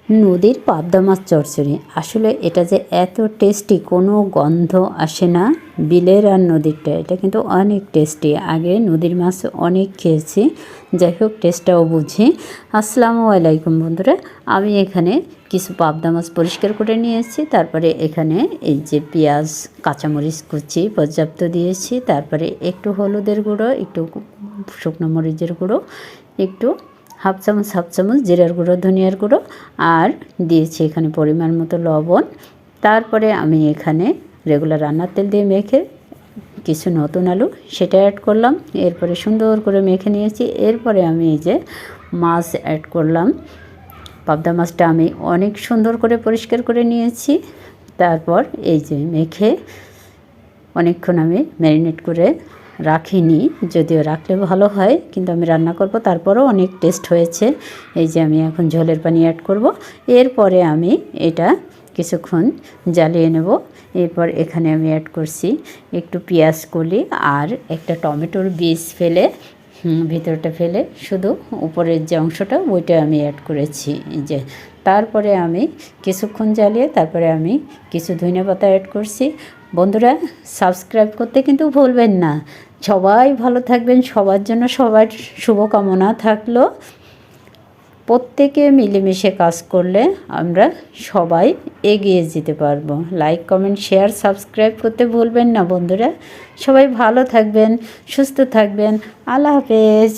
নদীর পাবদা মাছ চচ্চড়ি আসলে এটা যে এত টেস্টি, কোনো গন্ধ আসে না। বিলের আর নদীরটা এটা কিন্তু অনেক টেস্টি। আগে নদীর মাছ অনেক খেয়েছি, যাই হোক টেস্টটাও বুঝি। আসসালামু আলাইকুম বন্ধুরা, আমি এখানে কিছু পাবদা মাছ পরিষ্কার করে নিয়েছি। তারপরে এখানে এই যে পেঁয়াজ, কাঁচামরিচ কুচি পর্যাপ্ত দিয়েছি। তারপরে একটু হলুদের গুঁড়ো, একটু শুকনো মরিচের গুঁড়ো, একটু হাফ চামচ জিরার গুঁড়ো, ধনিয়ার গুঁড়ো, আর দিয়েছি এখানে পরিমাণ মতো লবণ। তারপরে আমি এখানে রেগুলার রান্নার তেল দিয়ে মেখে কিছু নতুন আলু সেটা অ্যাড করলাম। এরপরে সুন্দর করে মেখে নিয়েছি। এরপরে আমি এই যে মাছ অ্যাড করলাম। পাবদা মাছটা আমি অনেক সুন্দর করে পরিষ্কার করে নিয়েছি। তারপর এই যে মেখে অনেকক্ষণ আমি ম্যারিনেট করে রাখিনি, যদিও রাখলে ভালো হয়, কিন্তু আমি রান্না করব, তারপরও অনেক টেস্ট হয়েছে। এই যে আমি এখন ঝোলের পানি অ্যাড করব। এরপরে আমি এটা কিছুক্ষণ জ্বালিয়ে নেব। এরপর এখানে আমি অ্যাড করছি একটু পেঁয়াজ কলি আর একটা টমেটোর বীজ ফেলে, ভিতরটা ফেলে শুধু উপরের যে অংশটা ওইটা আমি অ্যাড করেছি। এই যে তারপরে আমি কিছুক্ষণ জ্বালিয়ে তারপরে আমি কিছু ধনেপাতা অ্যাড করছি। বন্ধুরা, সাবস্ক্রাইব করতে কিন্তু ভুলবেন না। সবাই ভালো থাকবেন, সবার জন্য সবার শুভকামনা থাকলো। প্রত্যেকে মিলেমিশে কাজ করলে আমরা সবাই এগিয়ে যেতে পারবো। লাইক, কমেন্ট, শেয়ার, সাবস্ক্রাইব করতে ভুলবেন না বন্ধুরা। সবাই ভালো থাকবেন, সুস্থ থাকবেন। আল্লাহ হাফেজ।